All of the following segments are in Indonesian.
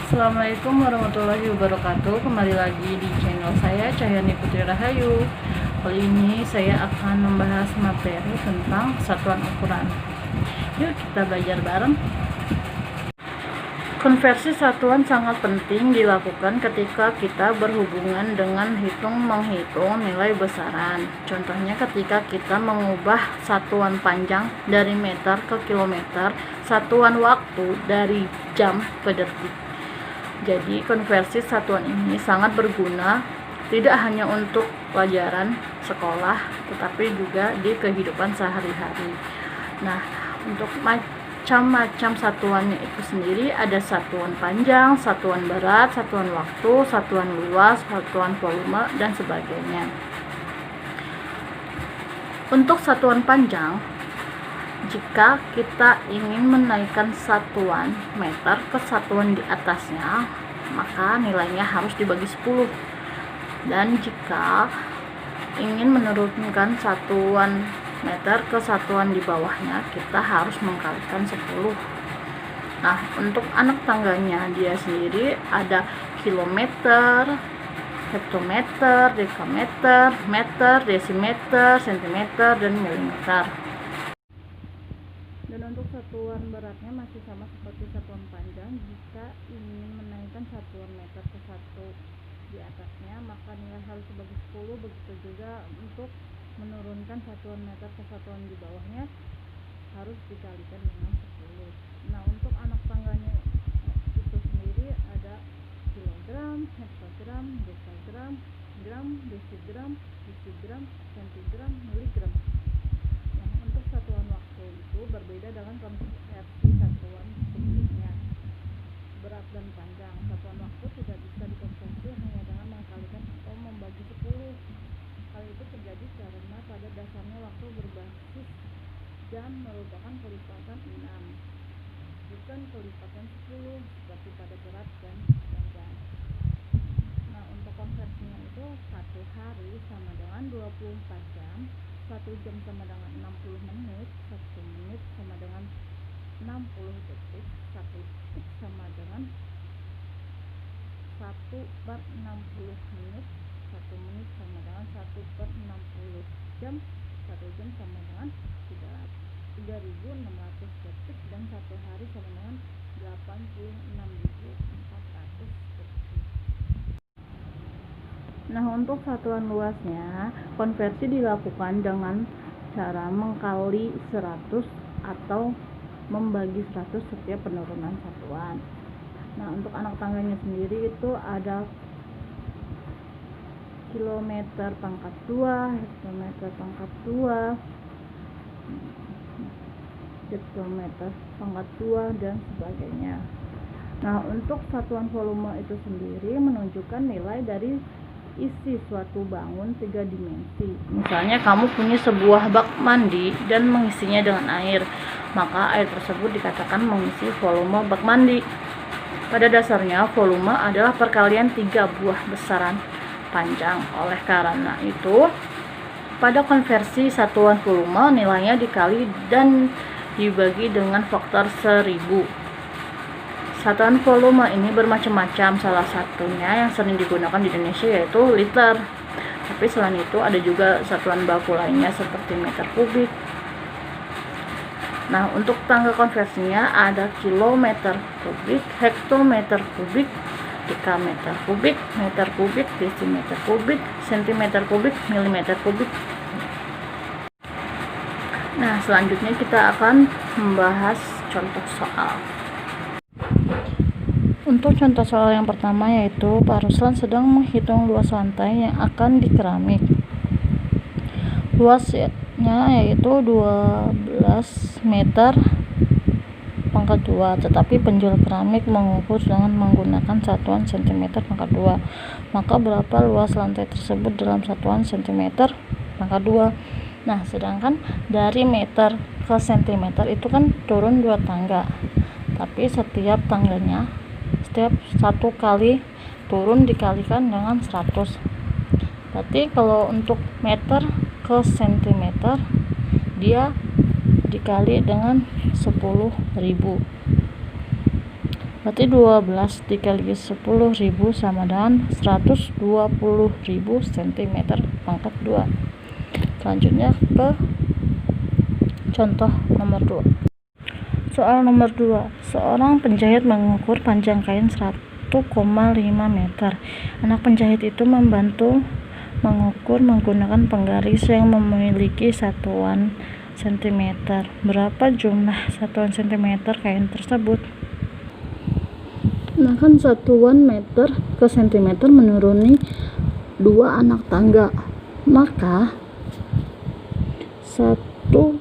Assalamualaikum warahmatullahi wabarakatuh. Kembali lagi di channel saya, Cahyani Putri Rahayu. Kali ini saya akan membahas materi tentang satuan ukuran. Yuk kita belajar bareng. Konversi satuan sangat penting dilakukan ketika kita berhubungan dengan menghitung nilai besaran. Contohnya ketika kita mengubah satuan panjang dari meter ke kilometer, satuan waktu dari jam ke detik. Jadi konversi satuan ini sangat berguna tidak hanya untuk pelajaran sekolah, tetapi juga di kehidupan sehari-hari. Nah, untuk macam-macam satuannya itu sendiri ada satuan panjang, satuan berat, satuan waktu, satuan luas, satuan volume, dan sebagainya. Untuk satuan panjang, jika kita ingin menaikkan satuan meter ke satuan di atasnya, maka nilainya harus dibagi 10. Dan jika ingin menurunkan satuan meter ke satuan di bawahnya, kita harus mengkalikan 10. Nah, untuk anak tangganya dia sendiri ada kilometer, hektometer, dekameter, meter, desimeter, sentimeter, dan milimeter. Dan untuk satuan beratnya masih sama seperti satuan panjang. Jika ingin menaikkan satuan meter ke satu di atasnya, maka nilai harus dibagi 10. Begitu juga untuk menurunkan satuan meter ke satuan di bawahnya harus dikalikan dengan 10. Nah, untuk anak tangganya itu sendiri ada kilogram, hektogram, dekagram, gram, desigram, desigram, sentigram, miligram. Untuk satuan waktu itu berbeda dengan konversi satuan sebelumnya. Berat dan panjang, satuan waktu tidak bisa dikonversi hanya dengan mengkalikan atau membagi 10. Hal itu terjadi karena pada dasarnya waktu berbasis jam merupakan kelipatan 6, bukan kelipatan 10 seperti pada berat dan panjang. Nah, untuk konversinya itu 1 hari sama dengan 24 jam, 1 jam sama dengan 60 menit, 1 menit sama dengan 60 detik, 1 detik sama dengan 1/60 menit, 1 menit sama dengan 1/60 jam, 1 jam sama dengan 3.600 detik, dan 1 hari sama dengan 86.400 detik. Nah, untuk satuan luasnya, konversi dilakukan dengan cara mengkali 100 atau membagi 100 setiap penurunan satuan. Nah, untuk anak tangganya sendiri itu ada kilometer pangkat 2, hektometer pangkat 2, dekilometer pangkat 2, dan sebagainya. Nah, untuk satuan volume itu sendiri menunjukkan nilai dari isi suatu bangun 3 dimensi. Misalnya kamu punya sebuah bak mandi dan mengisinya dengan air, maka air tersebut dikatakan mengisi volume bak mandi. Pada dasarnya volume adalah perkalian 3 buah besaran panjang. Oleh karena itu, pada konversi satuan volume nilainya dikali dan dibagi dengan faktor 1000. Satuan volume ini bermacam-macam, salah satunya yang sering digunakan di Indonesia yaitu liter. Tapi selain itu ada juga satuan baku lainnya seperti meter kubik. Nah, untuk tangga konversinya ada kilometer kubik, hektometer kubik, dekameter kubik, meter kubik, desimeter kubik, sentimeter kubik, milimeter kubik. Nah, selanjutnya kita akan membahas contoh soal. Untuk contoh soal yang pertama yaitu Pak Ruslan sedang menghitung luas lantai yang akan dikeramik. Luasnya yaitu 12 meter pangkat 2, tetapi penjual keramik mengukur dengan menggunakan satuan cm pangkat 2. Maka berapa luas lantai tersebut dalam satuan cm pangkat 2? Nah, sedangkan dari meter ke cm itu kan turun 2 tangga. Tapi setiap tangganya, setiap 1 kali turun dikalikan dengan 100. Berarti kalau untuk meter ke cm, dia dikali dengan 10.000. Berarti 12 dikali 10.000 sama dengan 120.000 cm pangkat 2. Selanjutnya ke contoh nomor 2. Soal nomor 2. Seorang penjahit mengukur panjang kain 1,5 meter. Anak penjahit itu membantu mengukur menggunakan penggaris yang memiliki satuan cm. Berapa jumlah satuan cm kain tersebut? Nah, kan satuan meter ke cm menuruni 2 anak tangga. Maka 1,5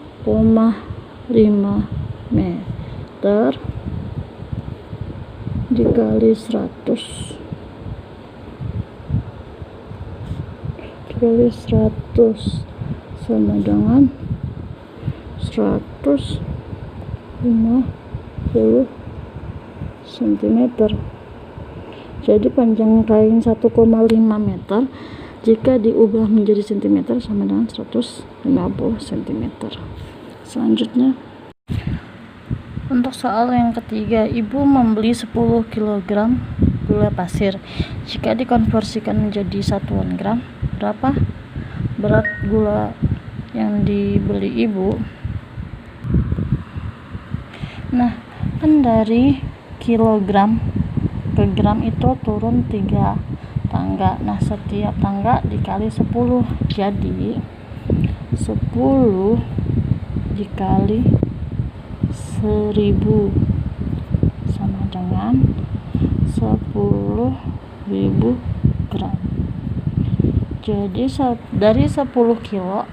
meter dikali 100 sama dengan 150 cm. Jadi panjang kain 1,5 meter jika diubah menjadi cm sama dengan 150 cm. Selanjutnya untuk soal yang ketiga, ibu membeli 10 kg gula pasir. Jika dikonversikan menjadi satuan gram, berapa berat gula yang dibeli ibu? Nah, kan dari kilogram ke gram itu turun 3 tangga. Nah, setiap tangga dikali 10. Jadi 10 dikali 1000 sama dengan 10.000 gram. Jadi dari 10 kilo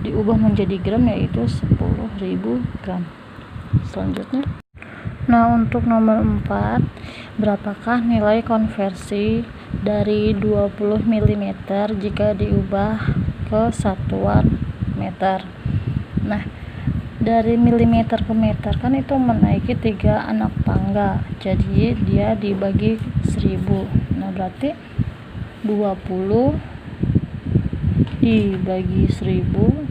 diubah menjadi gram yaitu 10.000 gram. Selanjutnya, nah untuk nomor 4, berapakah nilai konversi dari 20 mm jika diubah ke satuan meter? Nah, dari milimeter ke meter kan itu menaiki 3 anak tangga, jadi dia dibagi 1000. Nah, berarti 20 dibagi 1000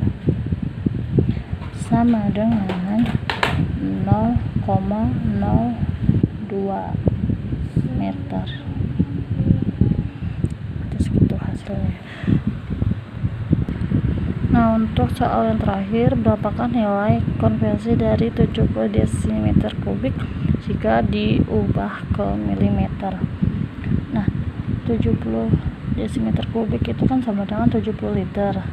sama dengan 0,02 meter. Terus gitu hasilnya. Nah, untuk soal yang terakhir, berapakah nilai konversi dari 70 desimeter kubik jika diubah ke milimeter? Nah, 70 desimeter kubik itu kan sama dengan 70 liter.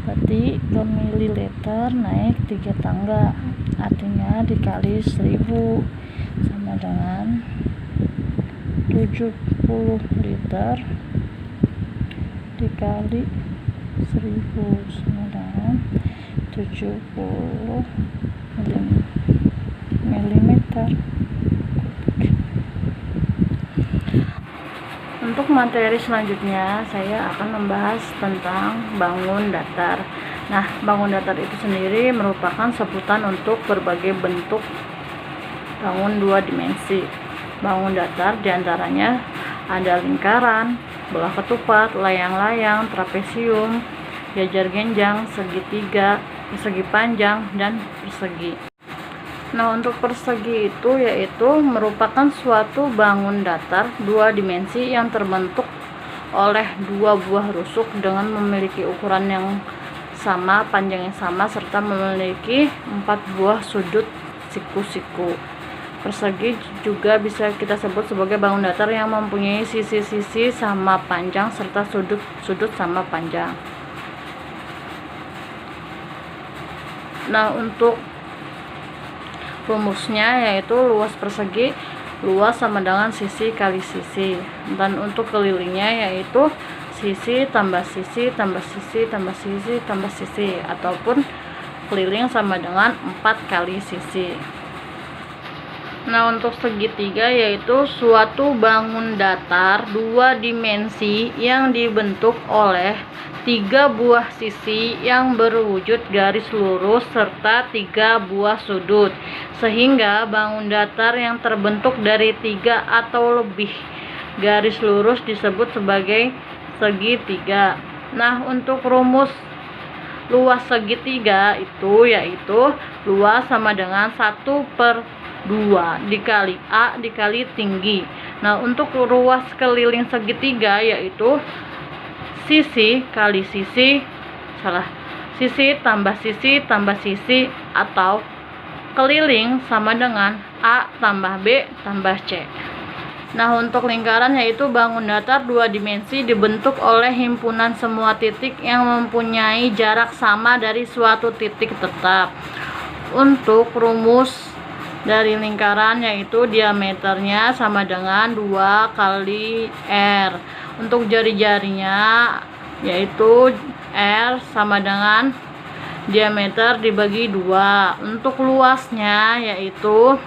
Berarti ke mililiter naik 3 tangga. Artinya dikali 1000 sama dengan 70 liter dikali 1000 sama dengan 70 milimeter. Untuk materi selanjutnya saya akan membahas tentang bangun datar. Nah, bangun datar itu sendiri merupakan sebutan untuk berbagai bentuk bangun 2 dimensi. Bangun datar diantaranya ada lingkaran, bola ketupat, layang-layang, trapesium, jajar genjang, segitiga, persegi panjang, dan persegi. Nah, untuk persegi itu yaitu merupakan suatu bangun datar 2 dimensi yang terbentuk oleh 2 buah rusuk dengan memiliki ukuran yang sama, panjang yang sama, serta memiliki 4 buah sudut siku-siku. Persegi juga bisa kita sebut sebagai bangun datar yang mempunyai sisi-sisi sama panjang serta sudut-sudut sama panjang. Nah, untuk rumusnya yaitu luas persegi luas sama dengan sisi kali sisi, dan untuk kelilingnya yaitu sisi tambah sisi tambah sisi tambah sisi tambah sisi, ataupun keliling sama dengan 4 kali sisi. Nah, untuk segitiga yaitu suatu bangun datar 2 dimensi yang dibentuk oleh 3 buah sisi yang berwujud garis lurus serta 3 buah sudut, sehingga bangun datar yang terbentuk dari 3 atau lebih garis lurus disebut sebagai segitiga. Nah, untuk rumus luas segitiga itu yaitu luas sama dengan 1/3 2 dikali A dikali tinggi. Nah, untuk ruas keliling segitiga yaitu sisi kali sisi, sisi tambah sisi atau keliling sama dengan A tambah B tambah C. Nah, untuk lingkaran yaitu bangun datar 2 dimensi dibentuk oleh himpunan semua titik yang mempunyai jarak sama dari suatu titik tetap. Untuk rumus dari lingkaran yaitu diameternya sama dengan 2 kali R. Untuk jari-jarinya yaitu R sama dengan diameter dibagi 2. Untuk luasnya yaitu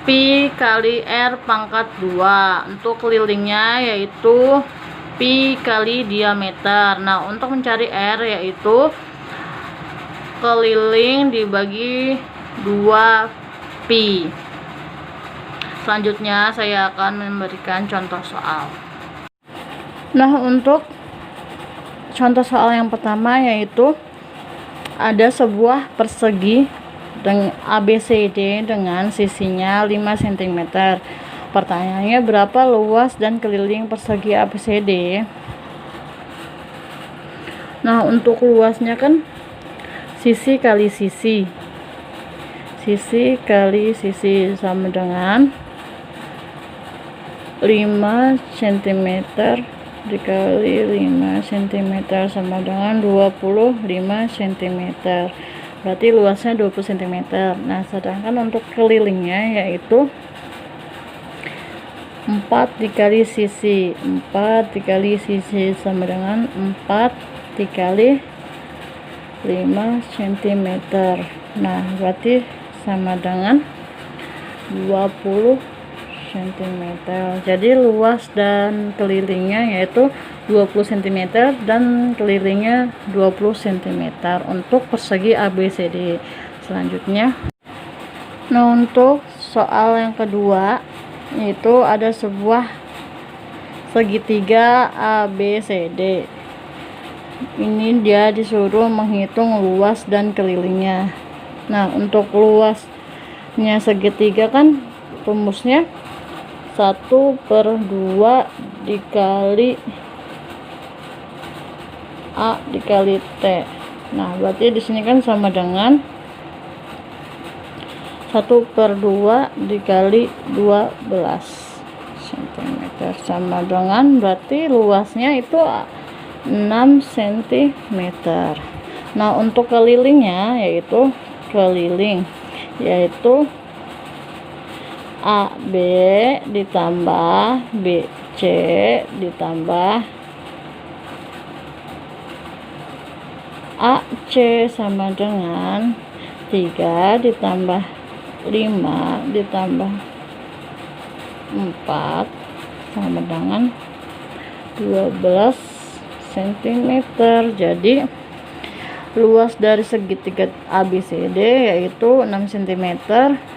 pi kali R pangkat 2. Untuk kelilingnya yaitu pi kali diameter. Nah, untuk mencari R yaitu keliling dibagi 2 pi. Selanjutnya saya akan memberikan contoh soal. Nah, untuk contoh soal yang pertama yaitu ada sebuah persegi dengan ABCD dengan sisinya 5 cm. Pertanyaannya, berapa luas dan keliling persegi ABCD? Nah, untuk luasnya kan sisi kali sisi sama dengan 5 cm dikali 5 cm sama dengan 25 cm. Berarti luasnya 20 cm. Nah, sedangkan untuk kelilingnya yaitu 4 dikali sisi sama dengan 4 dikali 5 cm. Nah, berarti sama dengan 20 cm. Jadi luas dan kelilingnya yaitu 20 cm dan kelilingnya 20 cm untuk persegi ABCD. Selanjutnya, nah, untuk soal yang kedua yaitu ada sebuah segitiga ABCD. Ini dia disuruh menghitung luas dan kelilingnya. Nah, untuk luasnya segitiga kan rumusnya 1/2 dikali A dikali T. Nah, berarti di sini kan sama dengan 1/2 dikali 12 cm sama dengan berarti luasnya itu 6 cm. Nah, untuk kelilingnya yaitu AB ditambah BC ditambah AC sama dengan 3 ditambah 5 ditambah 4 sama dengan 12 cm. Jadi luas dari segitiga ABCD yaitu 6 cm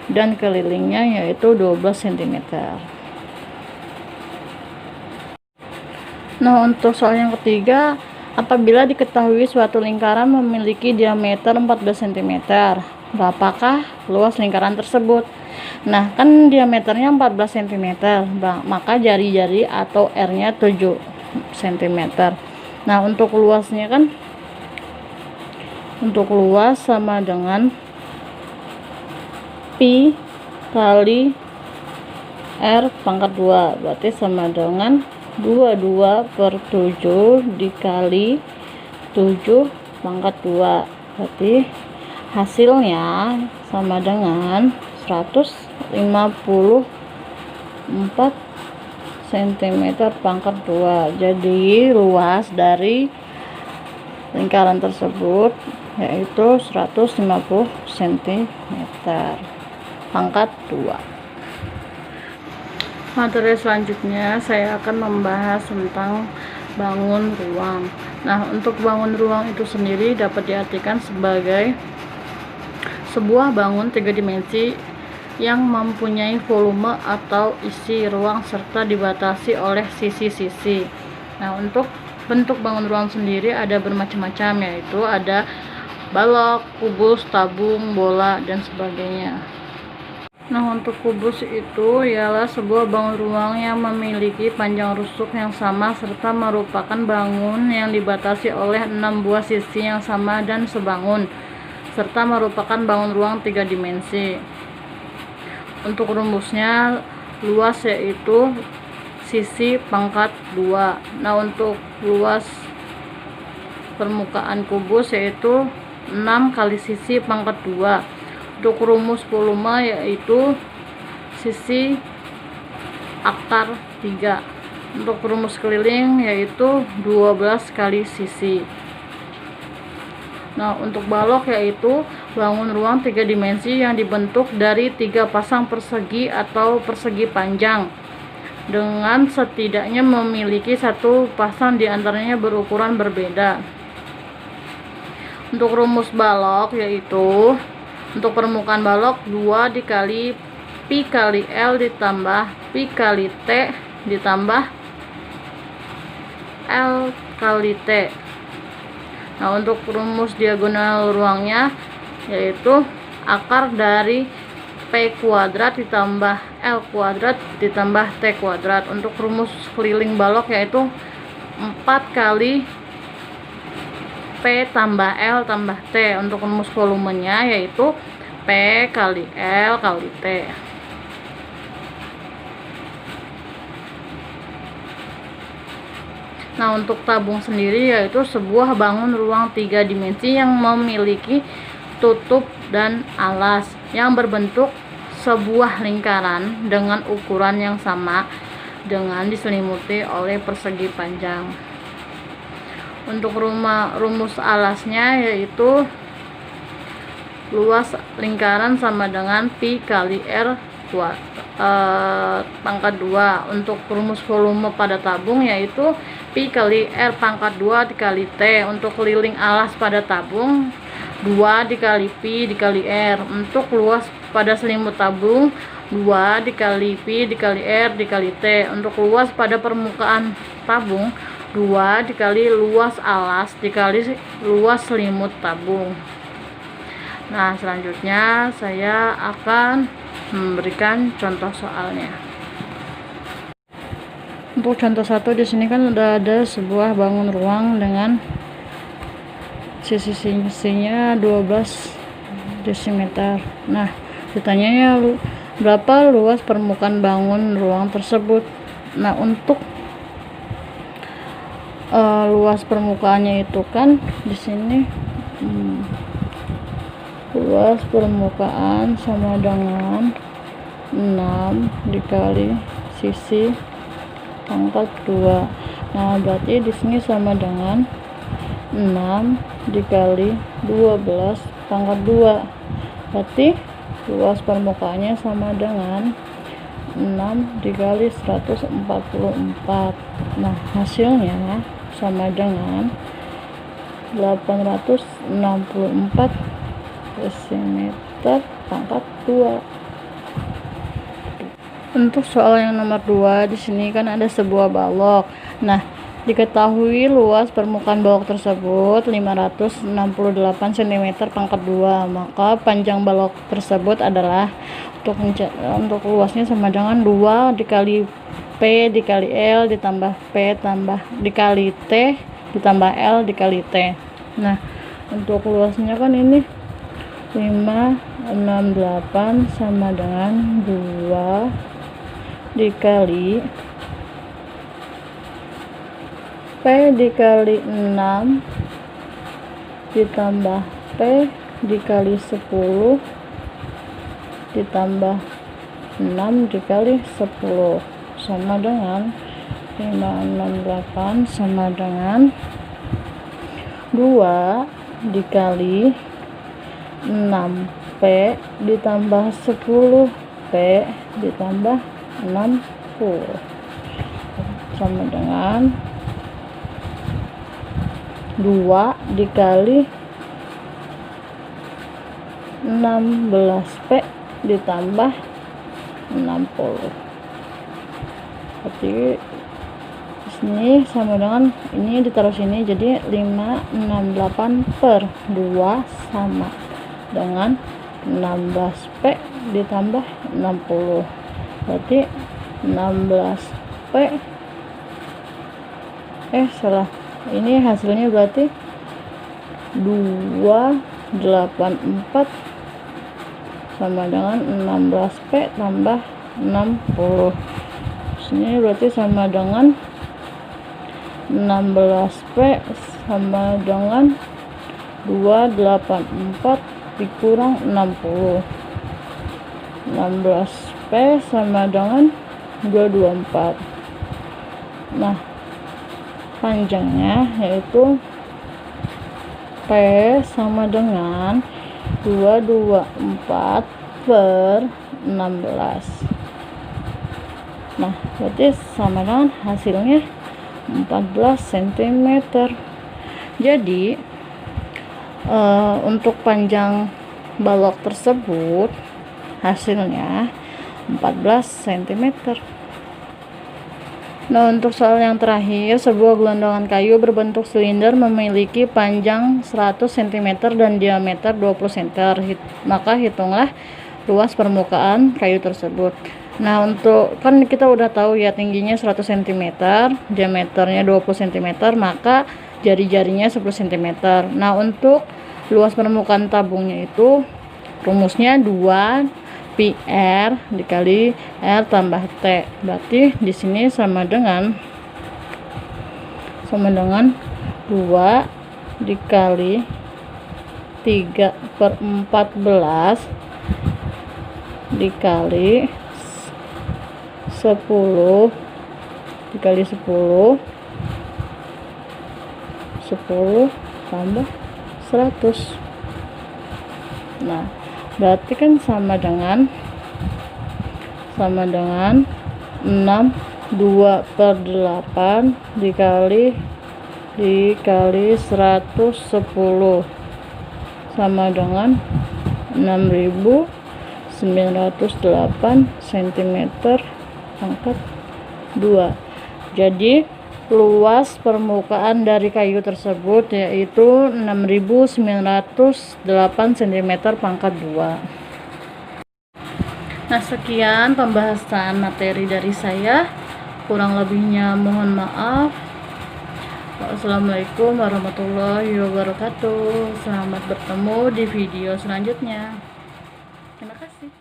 dan kelilingnya yaitu 12 cm. Nah, untuk soal yang ketiga, apabila diketahui suatu lingkaran memiliki diameter 14 cm, berapakah luas lingkaran tersebut? Nah, kan diameternya 14 cm, maka jari-jari atau R-nya 7 cm. Nah, untuk luasnya kan untuk luas sama dengan pi kali R pangkat 2, berarti sama dengan 22/7 dikali 7 pangkat 2, berarti hasilnya sama dengan 154 cm pangkat 2. Jadi luas dari lingkaran tersebut yaitu 150 cm pangkat 2. Materi selanjutnya saya akan membahas tentang bangun ruang. Nah, untuk bangun ruang itu sendiri dapat diartikan sebagai sebuah bangun 3 dimensi yang mempunyai volume atau isi ruang serta dibatasi oleh sisi-sisi. Nah, untuk bentuk bangun ruang sendiri ada bermacam-macam, yaitu ada balok, kubus, tabung, bola, dan sebagainya. Nah, untuk kubus itu ialah sebuah bangun ruang yang memiliki panjang rusuk yang sama serta merupakan bangun yang dibatasi oleh 6 buah sisi yang sama dan sebangun, serta merupakan bangun ruang 3 dimensi. Untuk rumusnya luas yaitu sisi pangkat 2. Nah, untuk luas permukaan kubus yaitu 6 kali sisi pangkat 2. Untuk rumus volume yaitu sisi akar 3. Untuk rumus keliling yaitu 12 kali sisi. Nah, untuk balok yaitu bangun ruang 3 dimensi yang dibentuk dari 3 pasang persegi atau persegi panjang dengan setidaknya memiliki satu pasang diantaranya berukuran berbeda. Untuk rumus balok yaitu untuk permukaan balok 2 dikali pi kali L ditambah pi kali T ditambah L kali T. Nah, untuk rumus diagonal ruangnya yaitu akar dari P kuadrat ditambah L kuadrat ditambah T kuadrat. Untuk rumus keliling balok yaitu 4 kali P tambah L tambah T. Untuk rumus volumenya yaitu P kali L kali T. Nah, untuk tabung sendiri yaitu sebuah bangun ruang 3 dimensi yang memiliki tutup dan alas yang berbentuk sebuah lingkaran dengan ukuran yang sama dengan diselimuti oleh persegi panjang. Untuk rumus alasnya yaitu luas lingkaran sama dengan pi kali R pangkat 2. Untuk rumus volume pada tabung yaitu pi kali R pangkat 2 dikali T. Untuk keliling alas pada tabung 2 dikali pi dikali R. Untuk luas pada selimut tabung 2 dikali pi dikali R dikali T. Untuk luas pada permukaan tabung 2 dikali luas alas dikali luas selimut tabung. Nah, selanjutnya saya akan memberikan contoh soalnya. Untuk contoh 1 di sini kan udah ada sebuah bangun ruang dengan sisi-sisinya 12 desimeter. Nah, ditanyanya berapa luas permukaan bangun ruang tersebut. Nah, untuk luas permukaannya itu kan di sini luas permukaan sama dengan 6 dikali sisi pangkat 2. Nah, berarti di sini sama dengan 6 dikali 12 pangkat 2. Berarti luas permukaannya sama dengan 6 dikali 144. Nah, hasilnya sama dengan 864 desimeter pangkat 2. Untuk soal yang nomor 2 di sini kan ada sebuah balok. Nah, diketahui luas permukaan balok tersebut 568 cm pangkat 2. Maka panjang balok tersebut adalah untuk luasnya sama dengan 2 dikali P dikali L ditambah P tambah dikali T ditambah L dikali T. Nah, untuk luasnya kan ini 568 sama dengan 2 dikali P dikali 6 ditambah P dikali 10 ditambah 6 dikali 10 sama dengan 568 sama dengan 2 dikali 6P ditambah 10P ditambah 60 sama dengan 2 dikali 16P ditambah 60. Berarti Ini sama dengan ini ditaruh sini, jadi 568 per 2 sama dengan 16P ditambah 60, berarti 16P salah, ini hasilnya berarti 284 sama dengan 16P tambah 60. Sini berarti sama dengan 16P sama dengan 284 dikurang 60. 16P sama dengan 224. Nah, panjangnya yaitu P sama dengan 224 per 16. Nah, berarti sama dengan hasilnya 14 cm. Jadi untuk panjang balok tersebut hasilnya 14 cm. Nah, untuk soal yang terakhir, sebuah gelondongan kayu berbentuk silinder memiliki panjang 100 cm dan diameter 20 cm. Maka hitunglah luas permukaan kayu tersebut. Nah, untuk kan kita udah tahu ya tingginya 100 cm, diameternya 20 cm, maka jari-jarinya 10 cm. Nah, untuk luas permukaan tabungnya itu rumusnya 2 pi R dikali R tambah T. Berarti di sini sama dengan 2 dikali 3/14 dikali 10 dikali 10 tambah 100. Nah, berarti kan sama dengan 2/8 dikali 110 sama dengan 6.908 cm pangkat 2. Jadi luas permukaan dari kayu tersebut yaitu 6.908 cm pangkat 2. Nah, sekian pembahasan materi dari saya, kurang lebihnya mohon maaf. Wassalamualaikum warahmatullahi wabarakatuh. Selamat bertemu di video selanjutnya. Terima kasih.